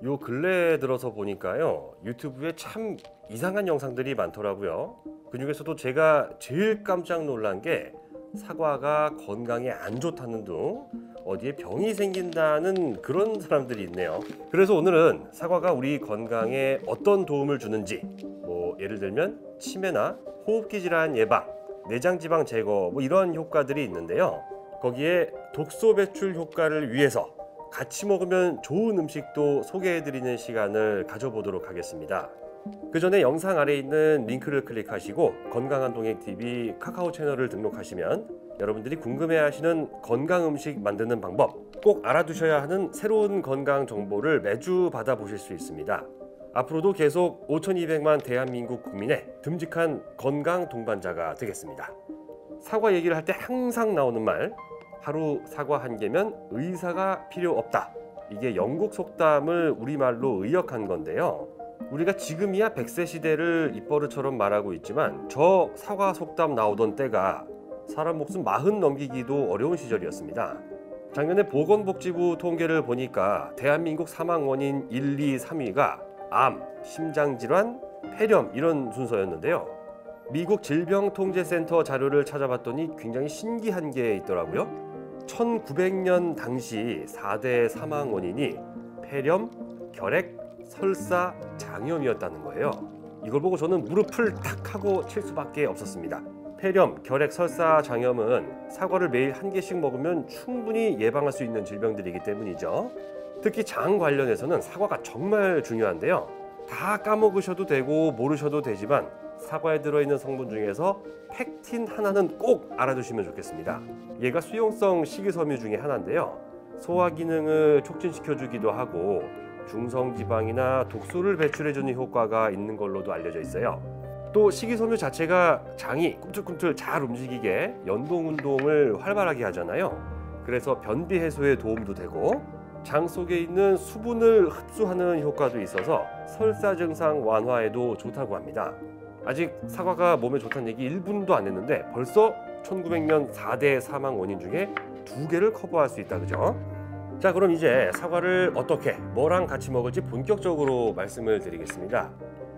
요 근래 들어서 보니까요, 유튜브에 참 이상한 영상들이 많더라고요. 그 중에서도 제가 제일 깜짝 놀란 게 사과가 건강에 안 좋다는 둥, 어디에 병이 생긴다는 그런 사람들이 있네요. 그래서 오늘은 사과가 우리 건강에 어떤 도움을 주는지, 예를 들면 치매나 호흡기 질환 예방, 내장지방 제거 이런 효과들이 있는데요. 거기에 독소 배출 효과를 위해서 같이 먹으면 좋은 음식도 소개해드리는 시간을 가져보도록 하겠습니다. 그 전에 영상 아래에 있는 링크를 클릭하시고 건강한 동행TV 카카오 채널을 등록하시면 여러분들이 궁금해하시는 건강 음식 만드는 방법, 꼭 알아두셔야 하는 새로운 건강 정보를 매주 받아보실 수 있습니다. 앞으로도 계속 5,200만 대한민국 국민의 듬직한 건강 동반자가 되겠습니다. 사과 얘기를 할 때 항상 나오는 말, 하루 사과 한 개면 의사가 필요 없다. 이게 영국 속담을 우리말로 의역한 건데요. 우리가 지금이야 100세 시대를 입버릇처럼 말하고 있지만 저 사과 속담 나오던 때가 사람 목숨 40 넘기기도 어려운 시절이었습니다. 작년에 보건복지부 통계를 보니까 대한민국 사망 원인 1, 2, 3위가 암, 심장질환, 폐렴 이런 순서였는데요. 미국 질병통제센터 자료를 찾아봤더니 굉장히 신기한 게 있더라고요. 1900년 당시 4대 사망 원인이 폐렴, 결핵, 설사, 장염이었다는 거예요. 이걸 보고 저는 무릎을 탁 하고 칠 수밖에 없었습니다. 폐렴, 결핵, 설사, 장염은 사과를 매일 한 개씩 먹으면 충분히 예방할 수 있는 질병들이기 때문이죠. 특히 장 관련해서는 사과가 정말 중요한데요. 다 까먹으셔도 되고 모르셔도 되지만 사과에 들어있는 성분 중에서 펙틴 하나는 꼭 알아두시면 좋겠습니다. 얘가 수용성 식이섬유 중에 하나인데요. 소화 기능을 촉진시켜주기도 하고 중성지방이나 독소를 배출해주는 효과가 있는 걸로도 알려져 있어요. 또 식이섬유 자체가 장이 꿈틀꿈틀 잘 움직이게 연동운동을 활발하게 하잖아요. 그래서 변비 해소에 도움도 되고 장 속에 있는 수분을 흡수하는 효과도 있어서 설사 증상 완화에도 좋다고 합니다. 아직 사과가 몸에 좋다는 얘기 1분도 안 했는데 벌써 1900년 4대 사망 원인 중에 2개를 커버할 수 있다, 그죠? 자, 그럼 이제 사과를 어떻게, 뭐랑 같이 먹을지 본격적으로 말씀을 드리겠습니다.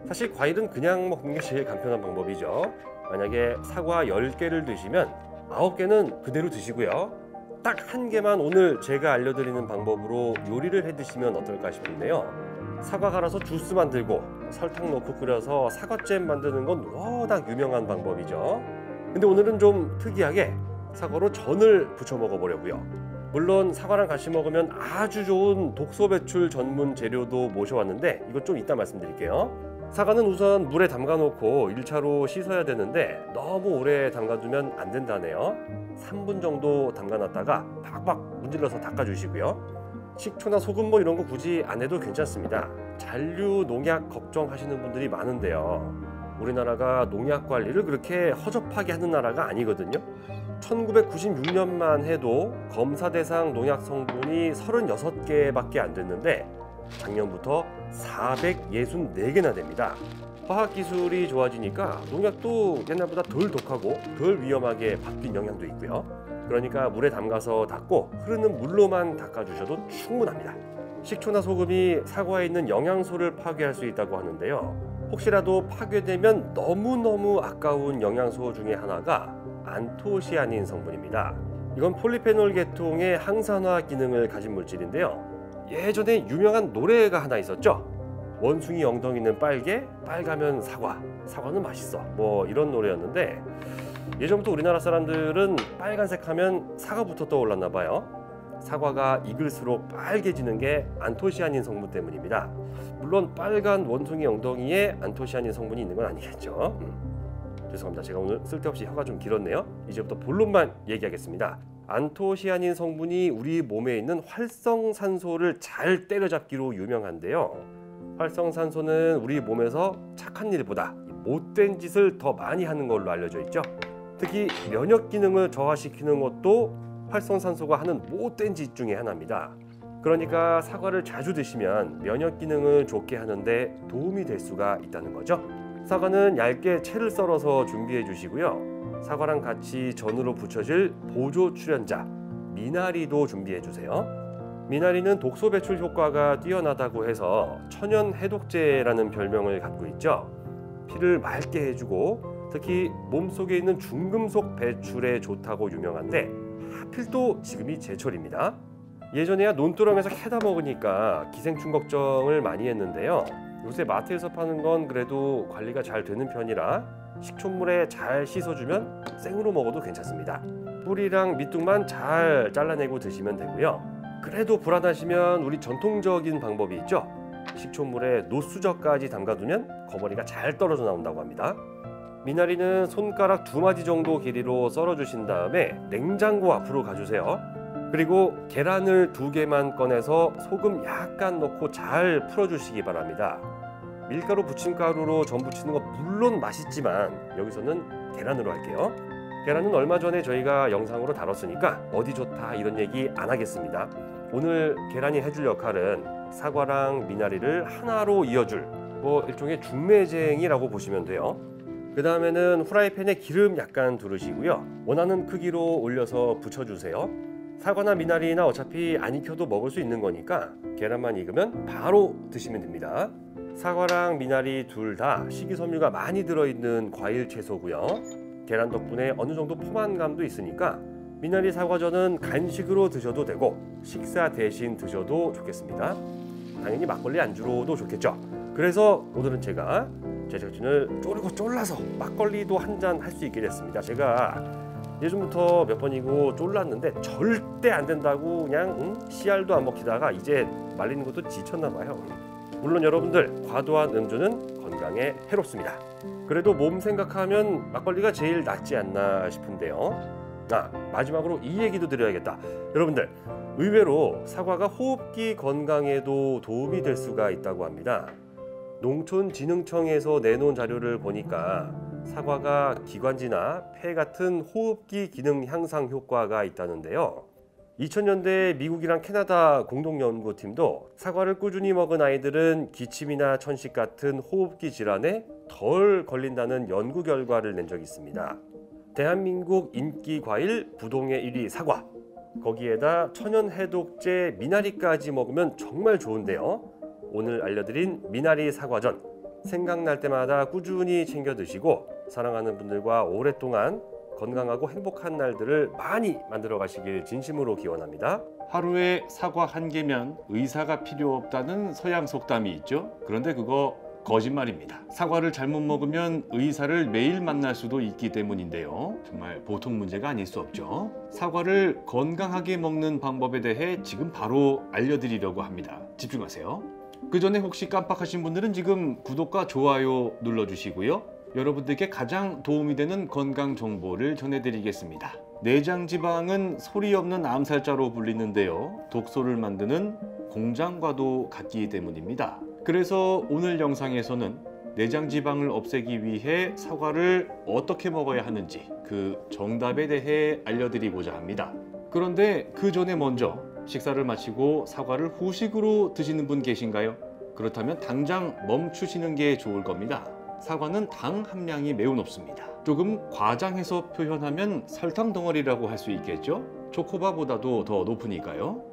사실 과일은 그냥 먹는 게 제일 간편한 방법이죠. 만약에 사과 10개를 드시면 9개는 그대로 드시고요. 딱 1개만 오늘 제가 알려드리는 방법으로 요리를 해 드시면 어떨까 싶은데요. 사과 갈아서 주스 만들고 설탕 넣고 끓여서 사과잼 만드는 건 워낙 유명한 방법이죠. 근데 오늘은 좀 특이하게 사과로 전을 부쳐 먹어보려고요. 물론 사과랑 같이 먹으면 아주 좋은 독소 배출 전문 재료도 모셔왔는데 이것 좀 이따 말씀드릴게요. 사과는 우선 물에 담가 놓고 1차로 씻어야 되는데 너무 오래 담가두면 안 된다네요. 3분 정도 담가놨다가 박박 문질러서 닦아주시고요. 식초나 소금 이런 거 굳이 안 해도 괜찮습니다. 잔류 농약 걱정하시는 분들이 많은데요. 우리나라가 농약 관리를 그렇게 허접하게 하는 나라가 아니거든요. 1996년만 해도 검사 대상 농약 성분이 36개밖에 안 됐는데 작년부터 464개나 됩니다. 화학기술이 좋아지니까 농약도 옛날보다 덜 독하고 덜 위험하게 바뀐 영향도 있고요. 그러니까 물에 담가서 닦고 흐르는 물로만 닦아주셔도 충분합니다. 식초나 소금이 사과에 있는 영양소를 파괴할 수 있다고 하는데요. 혹시라도 파괴되면 너무너무 아까운 영양소 중에 하나가 안토시아닌 성분입니다. 이건 폴리페놀 계통의 항산화 기능을 가진 물질인데요. 예전에 유명한 노래가 하나 있었죠. 원숭이 엉덩이는 빨개, 빨가면 사과, 사과는 맛있어, 이런 노래였는데 예전부터 우리나라 사람들은 빨간색 하면 사과부터 떠올랐나 봐요. 사과가 익을수록 빨개지는 게 안토시아닌 성분 때문입니다. 물론 빨간 원숭이 엉덩이에 안토시아닌 성분이 있는 건 아니겠죠. 죄송합니다. 제가 오늘 쓸데없이 혀가 좀 길었네요. 이제부터 본론만 얘기하겠습니다. 안토시아닌 성분이 우리 몸에 있는 활성산소를 잘 때려잡기로 유명한데요. 활성산소는 우리 몸에서 착한 일보다 못된 짓을 더 많이 하는 걸로 알려져 있죠. 특히 면역 기능을 저하시키는 것도 활성산소가 하는 못된 짓 중에 하나입니다. 그러니까 사과를 자주 드시면 면역 기능을 좋게 하는데 도움이 될 수가 있다는 거죠. 사과는 얇게 채를 썰어서 준비해 주시고요. 사과랑 같이 전으로 부쳐질 보조 출연자 미나리도 준비해 주세요. 미나리는 독소 배출 효과가 뛰어나다고 해서 천연 해독제라는 별명을 갖고 있죠. 피를 맑게 해주고 특히 몸속에 있는 중금속 배출에 좋다고 유명한데 하필 또 지금이 제철입니다. 예전에야 논두렁에서 캐다 먹으니까 기생충 걱정을 많이 했는데요. 요새 마트에서 파는 건 그래도 관리가 잘 되는 편이라 식초물에 잘 씻어주면 생으로 먹어도 괜찮습니다. 뿌리랑 밑둥만 잘 잘라내고 드시면 되고요. 그래도 불안하시면 우리 전통적인 방법이 있죠. 식초물에 노수젓까지 담가두면 거머리가 잘 떨어져 나온다고 합니다. 미나리는 손가락 2마디 정도 길이로 썰어주신 다음에 냉장고 앞으로 가주세요. 그리고 계란을 2개만 꺼내서 소금 약간 넣고 잘 풀어주시기 바랍니다. 밀가루 부침가루로 전 부치는 거 물론 맛있지만 여기서는 계란으로 할게요. 계란은 얼마 전에 저희가 영상으로 다뤘으니까 어디 좋다 이런 얘기 안 하겠습니다. 오늘 계란이 해줄 역할은 사과랑 미나리를 하나로 이어줄 일종의 중매쟁이라고 보시면 돼요. 그 다음에는 후라이팬에 기름 약간 두르시고요. 원하는 크기로 올려서 부쳐주세요. 사과나 미나리나 어차피 안 익혀도 먹을 수 있는 거니까 계란만 익으면 바로 드시면 됩니다. 사과랑 미나리 둘 다 식이섬유가 많이 들어있는 과일 채소고요. 계란 덕분에 어느 정도 포만감도 있으니까 미나리 사과전은 간식으로 드셔도 되고 식사 대신 드셔도 좋겠습니다. 당연히 막걸리 안주로도 좋겠죠. 그래서 오늘은 제가 제작진을 쪼르고 쫄라서 막걸리도 한 잔 할 수 있게 됐습니다. 제가 예전부터 몇 번이고 쫄랐는데 절대 안 된다고 그냥 씨알도 안 먹히다가 이제 말리는 것도 지쳤나 봐요. 물론 여러분들 과도한 음주는 건강에 해롭습니다. 그래도 몸 생각하면 막걸리가 제일 낫지 않나 싶은데요. 마지막으로 이 얘기도 드려야겠다. 여러분들 의외로 사과가 호흡기 건강에도 도움이 될 수가 있다고 합니다. 농촌진흥청에서 내놓은 자료를 보니까 사과가 기관지나 폐 같은 호흡기 기능 향상 효과가 있다는데요. 2000년대 미국이랑 캐나다 공동연구팀도 사과를 꾸준히 먹은 아이들은 기침이나 천식 같은 호흡기 질환에 덜 걸린다는 연구 결과를 낸 적이 있습니다. 대한민국 인기 과일 부동의 1위 사과, 거기에다 천연 해독제 미나리까지 먹으면 정말 좋은데요. 오늘 알려드린 미나리 사과전 생각날 때마다 꾸준히 챙겨 드시고 사랑하는 분들과 오랫동안 건강하고 행복한 날들을 많이 만들어 가시길 진심으로 기원합니다. 하루에 사과 1개면 의사가 필요 없다는 서양 속담이 있죠. 그런데 그거 거짓말입니다. 사과를 잘못 먹으면 의사를 매일 만날 수도 있기 때문인데요. 정말 보통 문제가 아닐 수 없죠. 사과를 건강하게 먹는 방법에 대해 지금 바로 알려드리려고 합니다. 집중하세요. 그 전에 혹시 깜빡하신 분들은 지금 구독과 좋아요 눌러주시고요. 여러분들께 가장 도움이 되는 건강 정보를 전해드리겠습니다. 내장지방은 소리 없는 암살자로 불리는데요. 독소를 만드는 공장과도 같기 때문입니다. 그래서 오늘 영상에서는 내장지방을 없애기 위해 사과를 어떻게 먹어야 하는지 그 정답에 대해 알려드리고자 합니다. 그런데 그 전에 먼저 식사를 마치고 사과를 후식으로 드시는 분 계신가요? 그렇다면 당장 멈추시는 게 좋을 겁니다. 사과는 당 함량이 매우 높습니다. 조금 과장해서 표현하면 설탕 덩어리라고 할 수 있겠죠? 초코바보다도 더 높으니까요.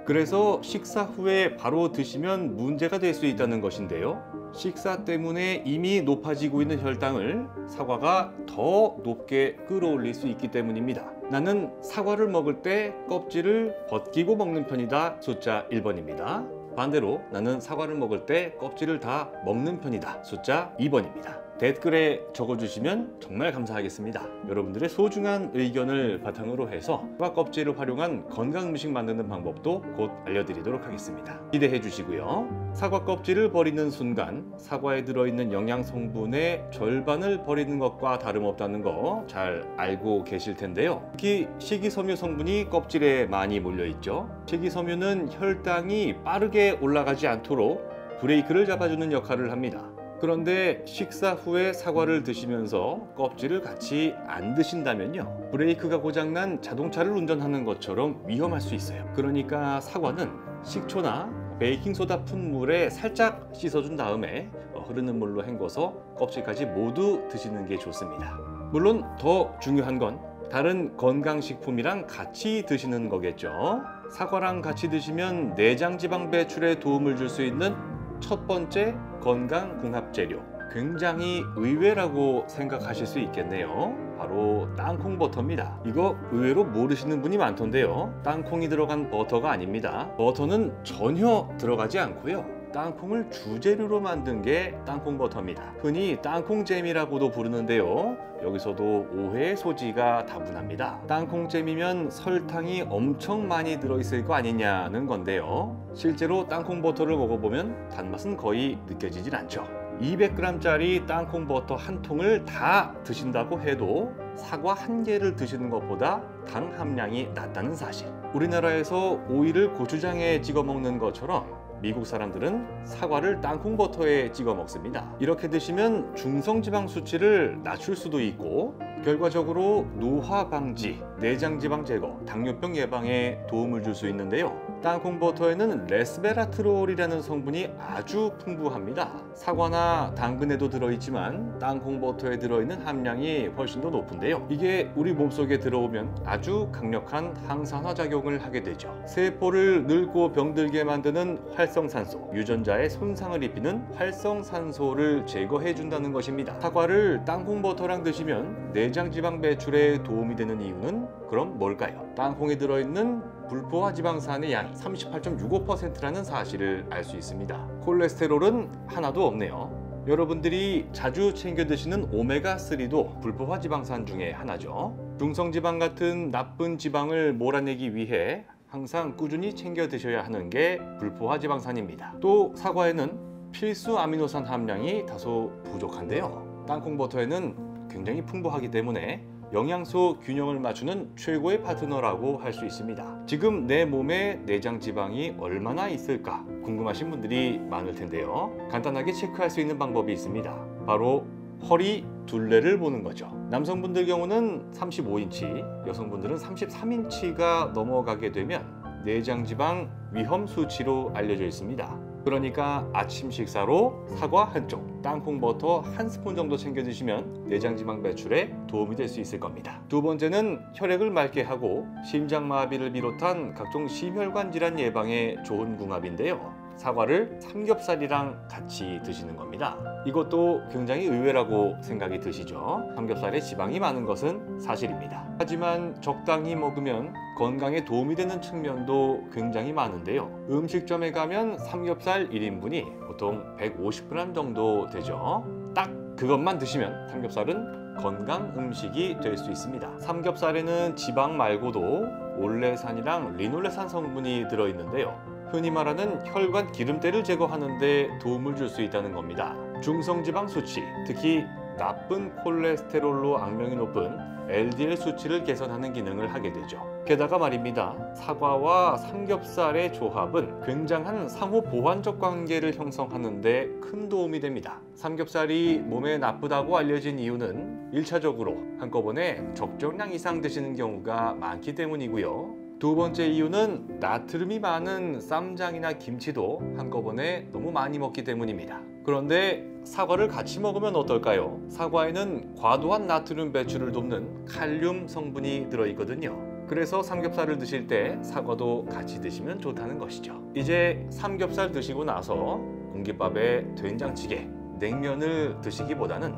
그래서 식사 후에 바로 드시면 문제가 될 수 있다는 것인데요. 식사 때문에 이미 높아지고 있는 혈당을 사과가 더 높게 끌어올릴 수 있기 때문입니다. 나는 사과를 먹을 때 껍질을 벗기고 먹는 편이다. 숫자 1번입니다. 반대로 나는 사과를 먹을 때 껍질을 다 먹는 편이다. 숫자 2번입니다. 댓글에 적어주시면 정말 감사하겠습니다. 여러분들의 소중한 의견을 바탕으로 해서 사과 껍질을 활용한 건강 음식 만드는 방법도 곧 알려드리도록 하겠습니다. 기대해 주시고요. 사과 껍질을 버리는 순간 사과에 들어있는 영양 성분의 절반을 버리는 것과 다름없다는 거 잘 알고 계실 텐데요. 특히 식이섬유 성분이 껍질에 많이 몰려 있죠. 식이섬유는 혈당이 빠르게 올라가지 않도록 브레이크를 잡아주는 역할을 합니다. 그런데 식사 후에 사과를 드시면서 껍질을 같이 안 드신다면요, 브레이크가 고장난 자동차를 운전하는 것처럼 위험할 수 있어요. 그러니까 사과는 식초나 베이킹소다 푼 물에 살짝 씻어준 다음에 흐르는 물로 헹궈서 껍질까지 모두 드시는 게 좋습니다. 물론 더 중요한 건 다른 건강식품이랑 같이 드시는 거겠죠. 사과랑 같이 드시면 내장지방 배출에 도움을 줄 수 있는 첫 번째 건강궁합재료, 굉장히 의외라고 생각하실 수 있겠네요. 바로 땅콩버터입니다. 이거 의외로 모르시는 분이 많던데요. 땅콩이 들어간 버터가 아닙니다. 버터는 전혀 들어가지 않고요. 땅콩을 주재료로 만든 게 땅콩버터입니다. 흔히 땅콩잼이라고도 부르는데요. 여기서도 오해의 소지가 다분합니다. 땅콩잼이면 설탕이 엄청 많이 들어있을 거 아니냐는 건데요. 실제로 땅콩버터를 먹어보면 단맛은 거의 느껴지질 않죠. 200g짜리 땅콩버터 한 통을 다 드신다고 해도 사과 한 개를 드시는 것보다 당 함량이 낮다는 사실. 우리나라에서 오이를 고추장에 찍어 먹는 것처럼 미국 사람들은 사과를 땅콩버터에 찍어 먹습니다. 이렇게 드시면 중성지방 수치를 낮출 수도 있고 결과적으로 노화 방지, 내장지방 제거, 당뇨병 예방에 도움을 줄 수 있는데요. 땅콩버터에는 레스베라트롤이라는 성분이 아주 풍부합니다. 사과나 당근에도 들어있지만 땅콩버터에 들어있는 함량이 훨씬 더 높은데요. 이게 우리 몸속에 들어오면 아주 강력한 항산화 작용을 하게 되죠. 세포를 늙고 병들게 만드는 활성산소, 유전자에 손상을 입히는 활성산소를 제거해 준다는 것입니다. 사과를 땅콩버터랑 드시면 내장지방 배출에 도움이 되는 이유는 그럼 뭘까요? 땅콩에 들어있는 불포화 지방산의 양이 38.65%라는 사실을 알 수 있습니다. 콜레스테롤은 하나도 없네요. 여러분들이 자주 챙겨 드시는 오메가3도 불포화 지방산 중에 하나죠. 중성지방 같은 나쁜 지방을 몰아내기 위해 항상 꾸준히 챙겨 드셔야 하는 게 불포화 지방산입니다. 또 사과에는 필수 아미노산 함량이 다소 부족한데요. 땅콩버터에는 굉장히 풍부하기 때문에 영양소 균형을 맞추는 최고의 파트너라고 할 수 있습니다. 지금 내 몸에 내장 지방이 얼마나 있을까 궁금하신 분들이 많을 텐데요. 간단하게 체크할 수 있는 방법이 있습니다. 바로 허리 둘레를 보는 거죠. 남성분들 경우는 35인치, 여성분들은 33인치가 넘어가게 되면 내장 지방 위험 수치로 알려져 있습니다. 그러니까 아침 식사로 사과 한 쪽, 땅콩버터 한 스푼 정도 챙겨 드시면 내장지방 배출에 도움이 될 수 있을 겁니다. 두 번째는 혈액을 맑게 하고 심장마비를 비롯한 각종 심혈관 질환 예방에 좋은 궁합인데요. 사과를 삼겹살이랑 같이 드시는 겁니다. 이것도 굉장히 의외라고 생각이 드시죠? 삼겹살에 지방이 많은 것은 사실입니다. 하지만 적당히 먹으면 건강에 도움이 되는 측면도 굉장히 많은데요. 음식점에 가면 삼겹살 1인분이 보통 150g 정도 되죠. 딱 그것만 드시면 삼겹살은 건강 음식이 될 수 있습니다. 삼겹살에는 지방 말고도 올레산이랑 리놀레산 성분이 들어있는데요. 흔히 말하는 혈관 기름때를 제거하는 데 도움을 줄 수 있다는 겁니다. 중성지방 수치, 특히 나쁜 콜레스테롤로 악명이 높은 LDL 수치를 개선하는 기능을 하게 되죠. 게다가 말입니다. 사과와 삼겹살의 조합은 굉장한 상호 보완적 관계를 형성하는 데 큰 도움이 됩니다. 삼겹살이 몸에 나쁘다고 알려진 이유는 1차적으로 한꺼번에 적정량 이상 드시는 경우가 많기 때문이고요. 두 번째 이유는 나트륨이 많은 쌈장이나 김치도 한꺼번에 너무 많이 먹기 때문입니다. 그런데 사과를 같이 먹으면 어떨까요? 사과에는 과도한 나트륨 배출을 돕는 칼륨 성분이 들어있거든요. 그래서 삼겹살을 드실 때 사과도 같이 드시면 좋다는 것이죠. 이제 삼겹살 드시고 나서 공깃밥에 된장찌개, 냉면을 드시기보다는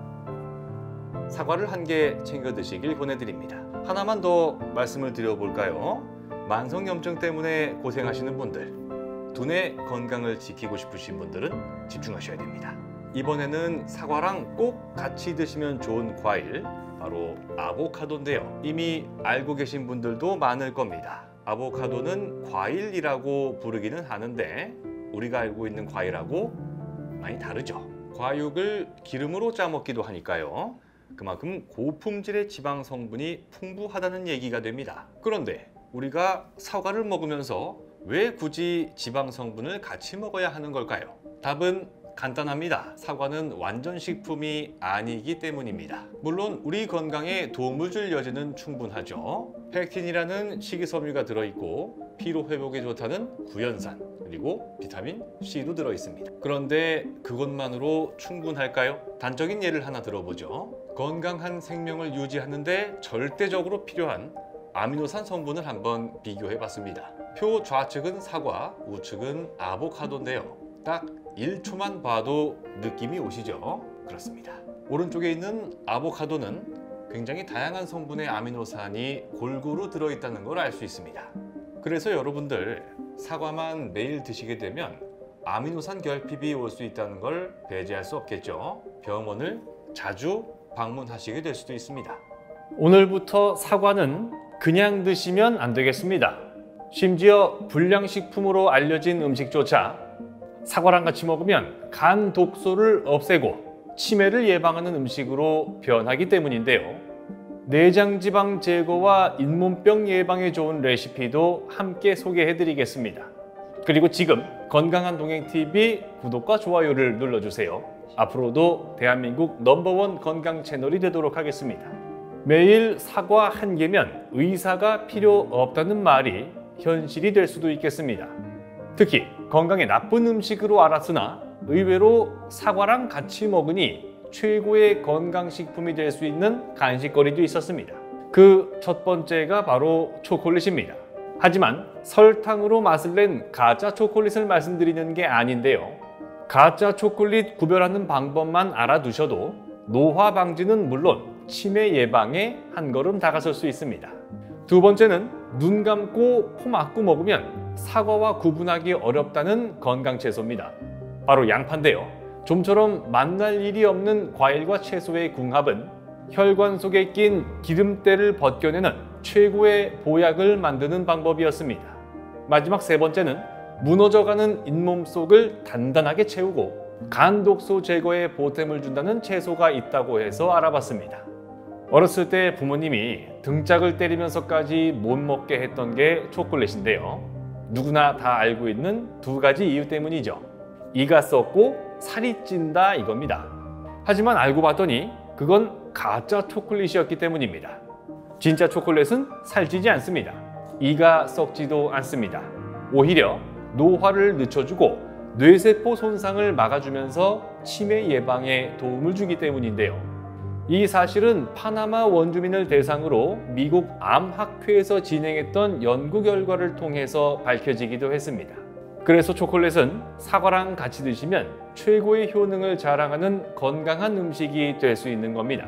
사과를 한 개 챙겨 드시길 권해드립니다. 하나만 더 말씀을 드려볼까요? 만성염증 때문에 고생하시는 분들, 두뇌 건강을 지키고 싶으신 분들은 집중하셔야 됩니다. 이번에는 사과랑 꼭 같이 드시면 좋은 과일, 바로 아보카도인데요. 이미 알고 계신 분들도 많을 겁니다. 아보카도는 과일이라고 부르기는 하는데 우리가 알고 있는 과일하고 많이 다르죠. 과육을 기름으로 짜 먹기도 하니까요. 그만큼 고품질의 지방 성분이 풍부하다는 얘기가 됩니다. 그런데 우리가 사과를 먹으면서 왜 굳이 지방 성분을 같이 먹어야 하는 걸까요? 답은 간단합니다. 사과는 완전 식품이 아니기 때문입니다. 물론 우리 건강에 도움을 줄 여지는 충분하죠. 펙틴이라는 식이섬유가 들어있고 피로 회복에 좋다는 구연산, 그리고 비타민 C도 들어있습니다. 그런데 그것만으로 충분할까요? 단적인 예를 하나 들어보죠. 건강한 생명을 유지하는데 절대적으로 필요한 아미노산 성분을 한번 비교해 봤습니다. 표 좌측은 사과, 우측은 아보카도인데요. 딱 1초만 봐도 느낌이 오시죠? 그렇습니다. 오른쪽에 있는 아보카도는 굉장히 다양한 성분의 아미노산이 골고루 들어있다는 걸 알 수 있습니다. 그래서 여러분들 사과만 매일 드시게 되면 아미노산 결핍이 올 수 있다는 걸 배제할 수 없겠죠. 병원을 자주 방문하시게 될 수도 있습니다. 오늘부터 사과는 그냥 드시면 안 되겠습니다. 심지어 불량식품으로 알려진 음식조차 사과랑 같이 먹으면 간 독소를 없애고 치매를 예방하는 음식으로 변하기 때문인데요. 내장지방 제거와 잇몸병 예방에 좋은 레시피도 함께 소개해드리겠습니다. 그리고 지금 건강한 동행TV 구독과 좋아요를 눌러주세요. 앞으로도 대한민국 넘버원 건강 채널이 되도록 하겠습니다. 매일 사과 한 개면 의사가 필요 없다는 말이 현실이 될 수도 있겠습니다. 특히 건강에 나쁜 음식으로 알았으나 의외로 사과랑 같이 먹으니 최고의 건강식품이 될 수 있는 간식거리도 있었습니다. 그 첫 번째가 바로 초콜릿입니다. 하지만 설탕으로 맛을 낸 가짜 초콜릿을 말씀드리는 게 아닌데요. 가짜 초콜릿 구별하는 방법만 알아두셔도 노화 방지는 물론 치매 예방에 한 걸음 다가설 수 있습니다. 두 번째는 눈 감고 코 막고 먹으면 사과와 구분하기 어렵다는 건강 채소입니다. 바로 양파인데요. 좀처럼 만날 일이 없는 과일과 채소의 궁합은 혈관 속에 낀 기름때를 벗겨내는 최고의 보약을 만드는 방법이었습니다. 마지막 세 번째는 무너져가는 잇몸 속을 단단하게 채우고 간 독소 제거에 보탬을 준다는 채소가 있다고 해서 알아봤습니다. 어렸을 때 부모님이 등짝을 때리면서까지 못 먹게 했던 게 초콜릿인데요. 누구나 다 알고 있는 두 가지 이유 때문이죠. 이가 썩고 살이 찐다 이겁니다. 하지만 알고 봤더니 그건 가짜 초콜릿이었기 때문입니다. 진짜 초콜릿은 살찌지 않습니다. 이가 썩지도 않습니다. 오히려 노화를 늦춰주고 뇌세포 손상을 막아주면서 치매 예방에 도움을 주기 때문인데요. 이 사실은 파나마 원주민을 대상으로 미국 암학회에서 진행했던 연구 결과를 통해서 밝혀지기도 했습니다. 그래서 초콜릿은 사과랑 같이 드시면 최고의 효능을 자랑하는 건강한 음식이 될 수 있는 겁니다.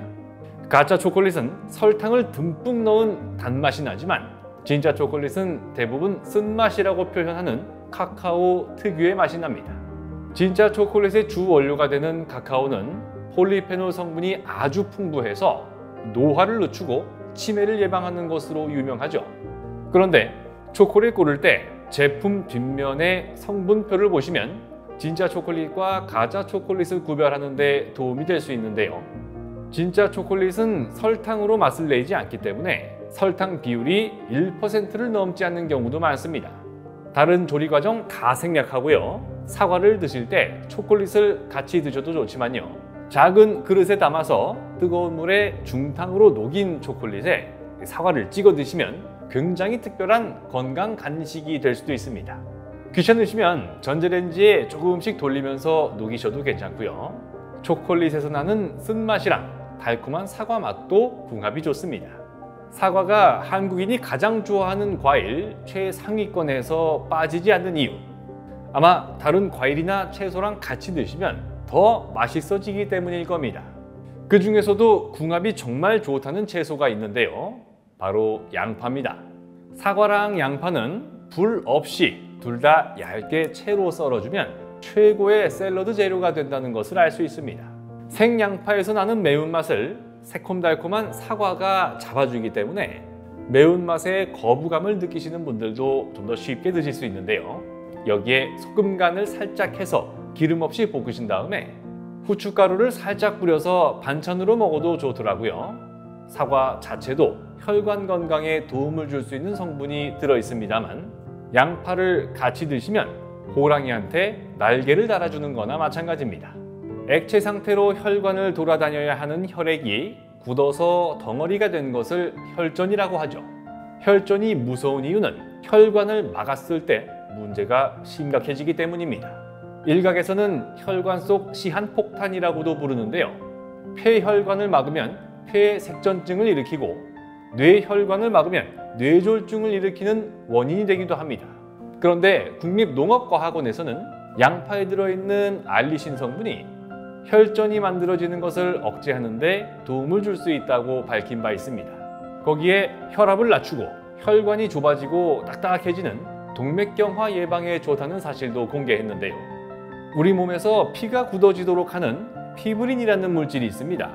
가짜 초콜릿은 설탕을 듬뿍 넣은 단맛이 나지만 진짜 초콜릿은 대부분 쓴맛이라고 표현하는 카카오 특유의 맛이 납니다. 진짜 초콜릿의 주 원료가 되는 카카오는 폴리페놀 성분이 아주 풍부해서 노화를 늦추고 치매를 예방하는 것으로 유명하죠. 그런데 초콜릿 고를 때 제품 뒷면의 성분표를 보시면 진짜 초콜릿과 가짜 초콜릿을 구별하는 데 도움이 될 수 있는데요. 진짜 초콜릿은 설탕으로 맛을 내지 않기 때문에 설탕 비율이 1%를 넘지 않는 경우도 많습니다. 다른 조리 과정 다 생략하고요. 사과를 드실 때 초콜릿을 같이 드셔도 좋지만요. 작은 그릇에 담아서 뜨거운 물에 중탕으로 녹인 초콜릿에 사과를 찍어 드시면 굉장히 특별한 건강 간식이 될 수도 있습니다. 귀찮으시면 전자레인지에 조금씩 돌리면서 녹이셔도 괜찮고요. 초콜릿에서 나는 쓴맛이랑 달콤한 사과 맛도 궁합이 좋습니다. 사과가 한국인이 가장 좋아하는 과일 최상위권에서 빠지지 않는 이유, 아마 다른 과일이나 채소랑 같이 드시면 더 맛있어지기 때문일 겁니다. 그 중에서도 궁합이 정말 좋다는 채소가 있는데요. 바로 양파입니다. 사과랑 양파는 불 없이 둘 다 얇게 채로 썰어주면 최고의 샐러드 재료가 된다는 것을 알 수 있습니다. 생양파에서 나는 매운맛을 새콤달콤한 사과가 잡아주기 때문에 매운맛에 거부감을 느끼시는 분들도 좀 더 쉽게 드실 수 있는데요. 여기에 소금 간을 살짝 해서 기름 없이 볶으신 다음에 후춧가루를 살짝 뿌려서 반찬으로 먹어도 좋더라고요. 사과 자체도 혈관 건강에 도움을 줄 수 있는 성분이 들어 있습니다만 양파를 같이 드시면 호랑이한테 날개를 달아주는 거나 마찬가지입니다. 액체 상태로 혈관을 돌아다녀야 하는 혈액이 굳어서 덩어리가 된 것을 혈전이라고 하죠. 혈전이 무서운 이유는 혈관을 막았을 때 문제가 심각해지기 때문입니다. 일각에서는 혈관 속 시한폭탄이라고도 부르는데요. 폐혈관을 막으면 폐색전증을 일으키고 뇌혈관을 막으면 뇌졸중을 일으키는 원인이 되기도 합니다. 그런데 국립농업과학원에서는 양파에 들어있는 알리신 성분이 혈전이 만들어지는 것을 억제하는 데 도움을 줄 수 있다고 밝힌 바 있습니다. 거기에 혈압을 낮추고 혈관이 좁아지고 딱딱해지는 동맥경화 예방에 좋다는 사실도 공개했는데요. 우리 몸에서 피가 굳어지도록 하는 피브린이라는 물질이 있습니다.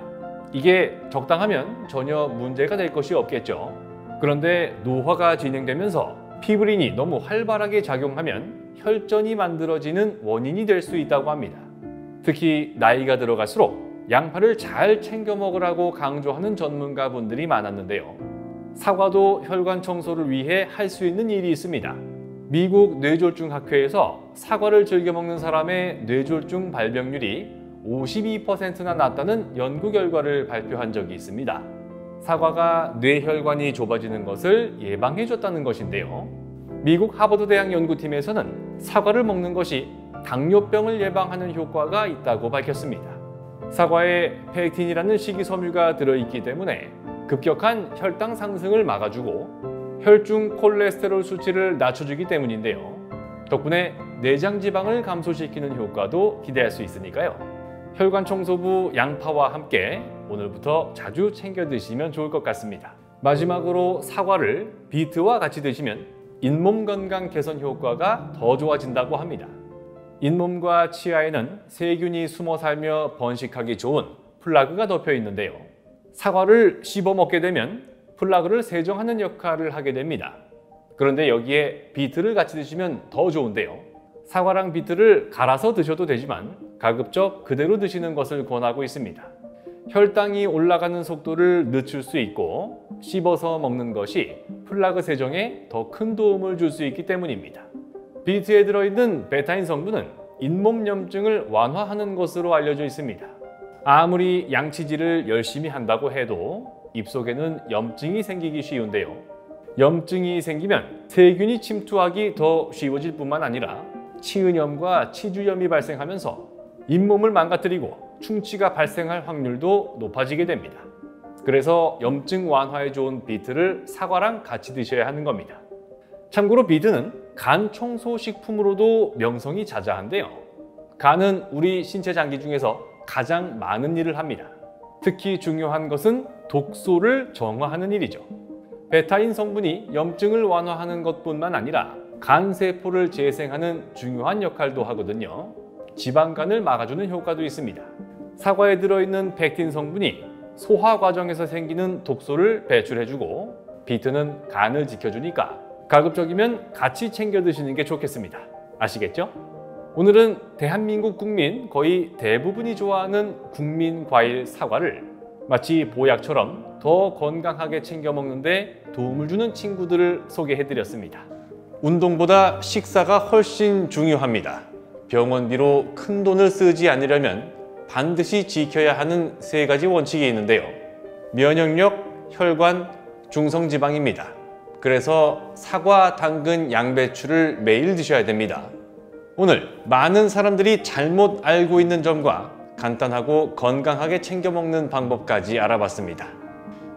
이게 적당하면 전혀 문제가 될 것이 없겠죠. 그런데 노화가 진행되면서 피브린이 너무 활발하게 작용하면 혈전이 만들어지는 원인이 될 수 있다고 합니다. 특히 나이가 들어갈수록 양파를 잘 챙겨 먹으라고 강조하는 전문가분들이 많았는데요. 사과도 혈관 청소를 위해 할 수 있는 일이 있습니다. 미국 뇌졸중 학회에서 사과를 즐겨 먹는 사람의 뇌졸중 발병률이 52%나 낮다는 연구 결과를 발표한 적이 있습니다. 사과가 뇌혈관이 좁아지는 것을 예방해줬다는 것인데요. 미국 하버드 대학 연구팀에서는 사과를 먹는 것이 당뇨병을 예방하는 효과가 있다고 밝혔습니다. 사과에 페익틴이라는 식이섬유가 들어있기 때문에 급격한 혈당 상승을 막아주고 혈중 콜레스테롤 수치를 낮춰주기 때문인데요. 덕분에 내장 지방을 감소시키는 효과도 기대할 수 있으니까요. 혈관 청소부 양파와 함께 오늘부터 자주 챙겨 드시면 좋을 것 같습니다. 마지막으로 사과를 비트와 같이 드시면 잇몸 건강 개선 효과가 더 좋아진다고 합니다. 잇몸과 치아에는 세균이 숨어 살며 번식하기 좋은 플라그가 덮여 있는데요. 사과를 씹어 먹게 되면 플라그를 세정하는 역할을 하게 됩니다. 그런데 여기에 비트를 같이 드시면 더 좋은데요. 사과랑 비트를 갈아서 드셔도 되지만 가급적 그대로 드시는 것을 권하고 있습니다. 혈당이 올라가는 속도를 늦출 수 있고 씹어서 먹는 것이 플라그 세정에 더 큰 도움을 줄 수 있기 때문입니다. 비트에 들어있는 베타인 성분은 잇몸 염증을 완화하는 것으로 알려져 있습니다. 아무리 양치질을 열심히 한다고 해도 입속에는 염증이 생기기 쉬운데요. 염증이 생기면 세균이 침투하기 더 쉬워질 뿐만 아니라 치은염과 치주염이 발생하면서 잇몸을 망가뜨리고 충치가 발생할 확률도 높아지게 됩니다. 그래서 염증 완화에 좋은 비트를 사과랑 같이 드셔야 하는 겁니다. 참고로 비트는 간 청소 식품으로도 명성이 자자한데요. 간은 우리 신체 장기 중에서 가장 많은 일을 합니다. 특히 중요한 것은 독소를 정화하는 일이죠. 베타인 성분이 염증을 완화하는 것뿐만 아니라 간 세포를 재생하는 중요한 역할도 하거든요. 지방간을 막아주는 효과도 있습니다. 사과에 들어있는 펙틴 성분이 소화 과정에서 생기는 독소를 배출해주고 비트는 간을 지켜주니까 가급적이면 같이 챙겨 드시는 게 좋겠습니다. 아시겠죠? 오늘은 대한민국 국민 거의 대부분이 좋아하는 국민 과일 사과를 마치 보약처럼 더 건강하게 챙겨 먹는데 도움을 주는 친구들을 소개해드렸습니다. 운동보다 식사가 훨씬 중요합니다. 병원비로 큰 돈을 쓰지 않으려면 반드시 지켜야 하는 3가지 원칙이 있는데요. 면역력, 혈관, 중성지방입니다. 그래서 사과, 당근, 양배추를 매일 드셔야 됩니다. 오늘 많은 사람들이 잘못 알고 있는 점과 간단하고 건강하게 챙겨 먹는 방법까지 알아봤습니다.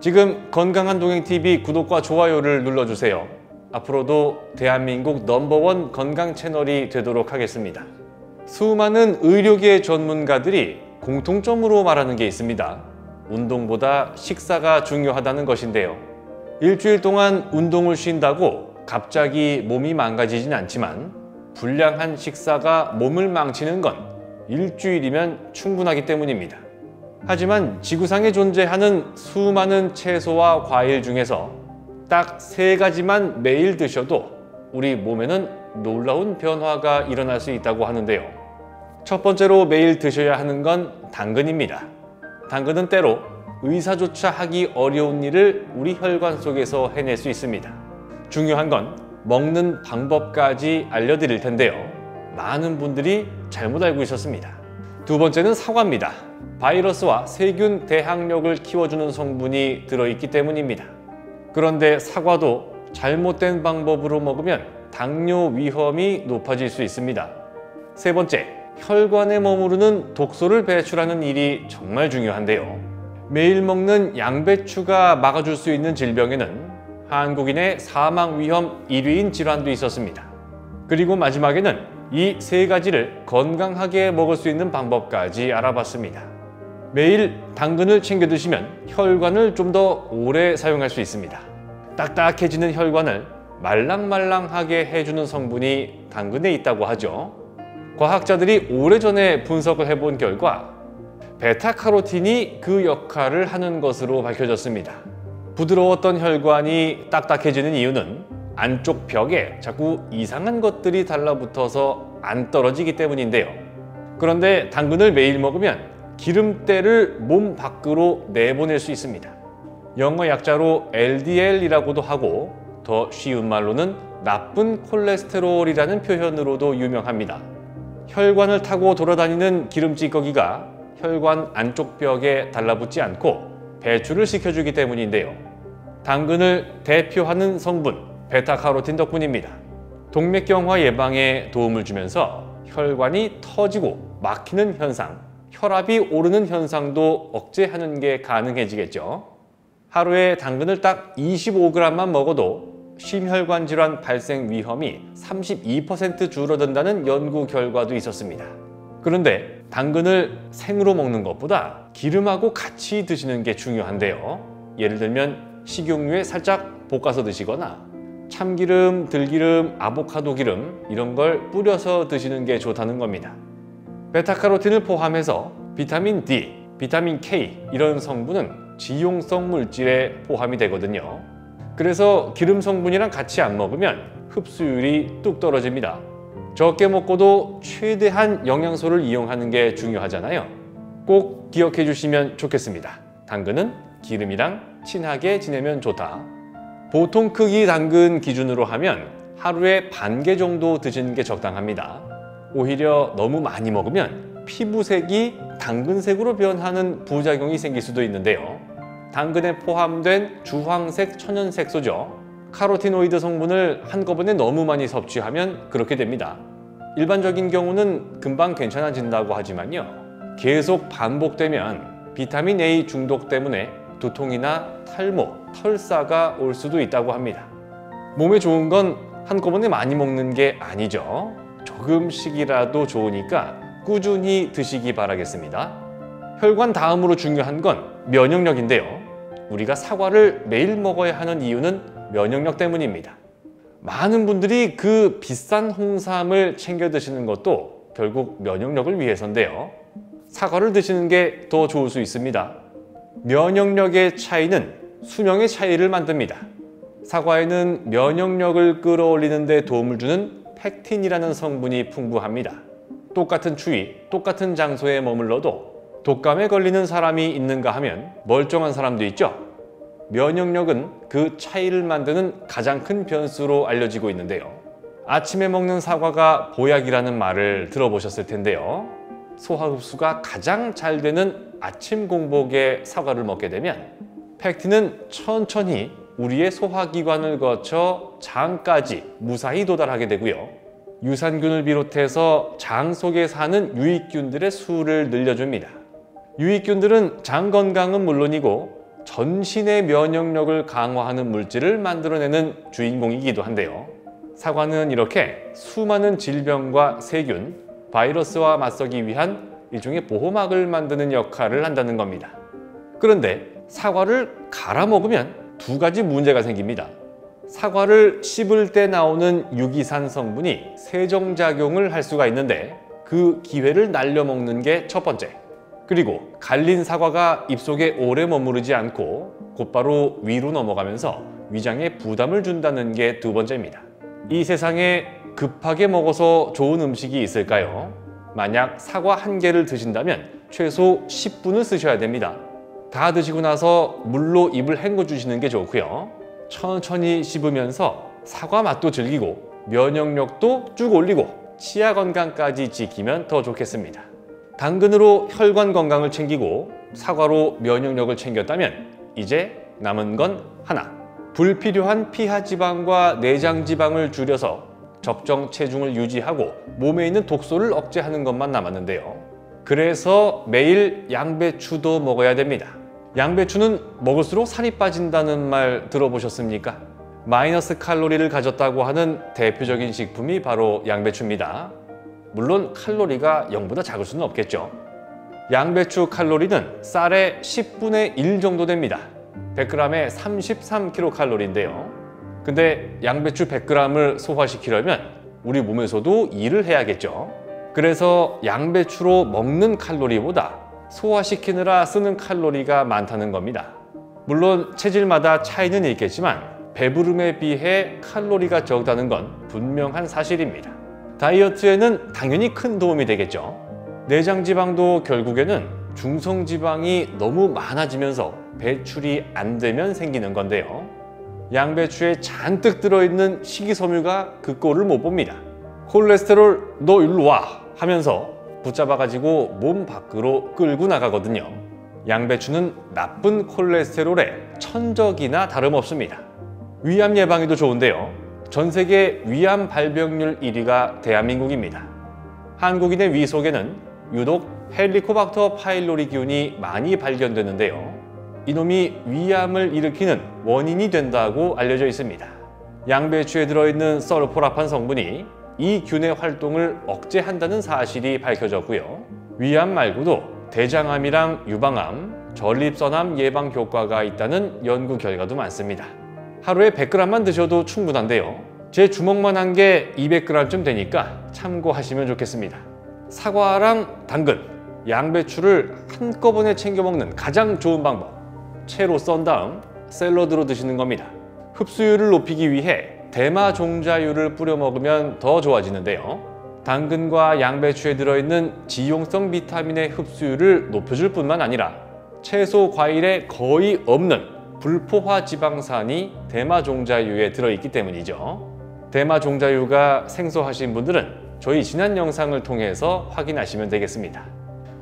지금 건강한 동행TV 구독과 좋아요를 눌러주세요. 앞으로도 대한민국 넘버원 건강 채널이 되도록 하겠습니다. 수많은 의료계 전문가들이 공통점으로 말하는 게 있습니다. 운동보다 식사가 중요하다는 것인데요. 일주일 동안 운동을 쉰다고 갑자기 몸이 망가지진 않지만 불량한 식사가 몸을 망치는 건 일주일이면 충분하기 때문입니다. 하지만 지구상에 존재하는 수많은 채소와 과일 중에서 딱 3가지만 매일 드셔도 우리 몸에는 놀라운 변화가 일어날 수 있다고 하는데요. 첫 번째로 매일 드셔야 하는 건 당근입니다. 당근은 때로 의사조차 하기 어려운 일을 우리 혈관 속에서 해낼 수 있습니다. 중요한 건 먹는 방법까지 알려드릴 텐데요. 많은 분들이 잘못 알고 있었습니다. 두 번째는 사과입니다. 바이러스와 세균 대항력을 키워주는 성분이 들어있기 때문입니다. 그런데 사과도 잘못된 방법으로 먹으면 당뇨 위험이 높아질 수 있습니다. 세 번째, 혈관에 머무르는 독소를 배출하는 일이 정말 중요한데요. 매일 먹는 양배추가 막아줄 수 있는 질병에는 한국인의 사망 위험 1위인 질환도 있었습니다. 그리고 마지막에는 이 세 가지를 건강하게 먹을 수 있는 방법까지 알아봤습니다. 매일 당근을 챙겨 드시면 혈관을 좀 더 오래 사용할 수 있습니다. 딱딱해지는 혈관을 말랑말랑하게 해주는 성분이 당근에 있다고 하죠. 과학자들이 오래전에 분석을 해본 결과 베타카로틴이 그 역할을 하는 것으로 밝혀졌습니다. 부드러웠던 혈관이 딱딱해지는 이유는 안쪽 벽에 자꾸 이상한 것들이 달라붙어서 안 떨어지기 때문인데요. 그런데 당근을 매일 먹으면 기름때를 몸 밖으로 내보낼 수 있습니다. 영어 약자로 LDL이라고도 하고 더 쉬운 말로는 나쁜 콜레스테롤이라는 표현으로도 유명합니다. 혈관을 타고 돌아다니는 기름 찌꺼기가 혈관 안쪽 벽에 달라붙지 않고 배출을 시켜주기 때문인데요. 당근을 대표하는 성분 베타카로틴 덕분입니다. 동맥경화 예방에 도움을 주면서 혈관이 터지고 막히는 현상, 혈압이 오르는 현상도 억제하는 게 가능해지겠죠. 하루에 당근을 딱 25g만 먹어도 심혈관 질환 발생 위험이 32% 줄어든다는 연구 결과도 있었습니다. 그런데 당근을 생으로 먹는 것보다 기름하고 같이 드시는 게 중요한데요. 예를 들면 식용유에 살짝 볶아서 드시거나 참기름, 들기름, 아보카도 기름 이런 걸 뿌려서 드시는 게 좋다는 겁니다. 베타카로틴을 포함해서 비타민 D, 비타민 K 이런 성분은 지용성 물질에 포함이 되거든요. 그래서 기름 성분이랑 같이 안 먹으면 흡수율이 뚝 떨어집니다. 적게 먹고도 최대한 영양소를 이용하는 게 중요하잖아요. 꼭 기억해 주시면 좋겠습니다. 당근은 기름이랑 친하게 지내면 좋다. 보통 크기 당근 기준으로 하면 하루에 반 개 정도 드시는 게 적당합니다. 오히려 너무 많이 먹으면 피부색이 당근색으로 변하는 부작용이 생길 수도 있는데요. 당근에 포함된 주황색 천연색소죠. 카로티노이드 성분을 한꺼번에 너무 많이 섭취하면 그렇게 됩니다. 일반적인 경우는 금방 괜찮아진다고 하지만요. 계속 반복되면 비타민 A 중독 때문에 두통이나 탈모, 털사가 올 수도 있다고 합니다. 몸에 좋은 건 한꺼번에 많이 먹는 게 아니죠. 조금씩이라도 좋으니까 꾸준히 드시기 바라겠습니다. 혈관 다음으로 중요한 건 면역력인데요. 우리가 사과를 매일 먹어야 하는 이유는 면역력 때문입니다. 많은 분들이 그 비싼 홍삼을 챙겨 드시는 것도 결국 면역력을 위해서인데요. 사과를 드시는 게 더 좋을 수 있습니다. 면역력의 차이는 수명의 차이를 만듭니다. 사과에는 면역력을 끌어올리는 데 도움을 주는 팩틴이라는 성분이 풍부합니다. 똑같은 추위, 똑같은 장소에 머물러도 독감에 걸리는 사람이 있는가 하면 멀쩡한 사람도 있죠. 면역력은 그 차이를 만드는 가장 큰 변수로 알려지고 있는데요. 아침에 먹는 사과가 보약이라는 말을 들어보셨을 텐데요. 소화 흡수가 가장 잘 되는 아침 공복에 사과를 먹게 되면 팩틴은 천천히 우리의 소화기관을 거쳐 장까지 무사히 도달하게 되고요. 유산균을 비롯해서 장 속에 사는 유익균들의 수를 늘려줍니다. 유익균들은 장 건강은 물론이고 전신의 면역력을 강화하는 물질을 만들어내는 주인공이기도 한데요. 사과는 이렇게 수많은 질병과 세균, 바이러스와 맞서기 위한 일종의 보호막을 만드는 역할을 한다는 겁니다. 그런데 사과를 갈아 먹으면 두 가지 문제가 생깁니다. 사과를 씹을 때 나오는 유기산 성분이 세정작용을 할 수가 있는데 그 기회를 날려먹는 게 첫 번째. 그리고 갈린 사과가 입속에 오래 머무르지 않고 곧바로 위로 넘어가면서 위장에 부담을 준다는 게 두 번째입니다. 이 세상에 급하게 먹어서 좋은 음식이 있을까요? 만약 사과 한 개를 드신다면 최소 10분을 쓰셔야 됩니다. 다 드시고 나서 물로 입을 헹궈 주시는 게 좋고요. 천천히 씹으면서 사과 맛도 즐기고 면역력도 쭉 올리고 치아 건강까지 지키면 더 좋겠습니다. 당근으로 혈관 건강을 챙기고 사과로 면역력을 챙겼다면 이제 남은 건 하나. 불필요한 피하 지방과 내장 지방을 줄여서 적정 체중을 유지하고 몸에 있는 독소를 억제하는 것만 남았는데요. 그래서 매일 양배추도 먹어야 됩니다. 양배추는 먹을수록 살이 빠진다는 말 들어보셨습니까? 마이너스 칼로리를 가졌다고 하는 대표적인 식품이 바로 양배추입니다. 물론 칼로리가 0보다 작을 수는 없겠죠. 양배추 칼로리는 쌀의 10분의 1 정도 됩니다. 100g에 33kcal인데요. 근데 양배추 100g을 소화시키려면 우리 몸에서도 일을 해야겠죠. 그래서 양배추로 먹는 칼로리보다 소화시키느라 쓰는 칼로리가 많다는 겁니다. 물론 체질마다 차이는 있겠지만 배부름에 비해 칼로리가 적다는 건 분명한 사실입니다. 다이어트에는 당연히 큰 도움이 되겠죠. 내장 지방도 결국에는 중성 지방이 너무 많아지면서 배출이 안 되면 생기는 건데요. 양배추에 잔뜩 들어있는 식이섬유가 그 꼴을 못 봅니다. 콜레스테롤 너 일로 와 하면서 붙잡아가지고 몸 밖으로 끌고 나가거든요. 양배추는 나쁜 콜레스테롤의 천적이나 다름없습니다. 위암 예방에도 좋은데요. 전 세계 위암 발병률 1위가 대한민국입니다. 한국인의 위 속에는 유독 헬리코박터 파일로리 균이 많이 발견되는데요. 이놈이 위암을 일으키는 원인이 된다고 알려져 있습니다. 양배추에 들어있는 설포라판 성분이 이 균의 활동을 억제한다는 사실이 밝혀졌고요. 위암 말고도 대장암이랑 유방암, 전립선암 예방 효과가 있다는 연구 결과도 많습니다. 하루에 100g만 드셔도 충분한데요. 제 주먹만 한 게 200g쯤 되니까 참고하시면 좋겠습니다. 사과랑 당근, 양배추를 한꺼번에 챙겨 먹는 가장 좋은 방법. 채로 썬 다음 샐러드로 드시는 겁니다. 흡수율을 높이기 위해 대마 종자유를 뿌려 먹으면 더 좋아지는데요. 당근과 양배추에 들어있는 지용성 비타민의 흡수율을 높여줄 뿐만 아니라 채소, 과일에 거의 없는 불포화 지방산이 대마 종자유에 들어있기 때문이죠. 대마 종자유가 생소하신 분들은 저희 지난 영상을 통해서 확인하시면 되겠습니다.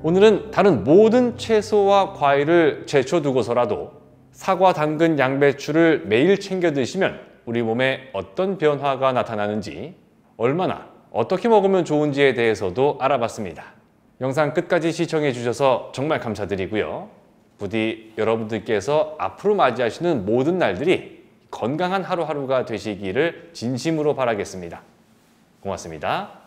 오늘은 다른 모든 채소와 과일을 제쳐두고서라도 사과, 당근, 양배추를 매일 챙겨 드시면 우리 몸에 어떤 변화가 나타나는지, 얼마나 어떻게 먹으면 좋은지에 대해서도 알아봤습니다. 영상 끝까지 시청해 주셔서 정말 감사드리고요. 부디 여러분들께서 앞으로 맞이하시는 모든 날들이 건강한 하루하루가 되시기를 진심으로 바라겠습니다. 고맙습니다.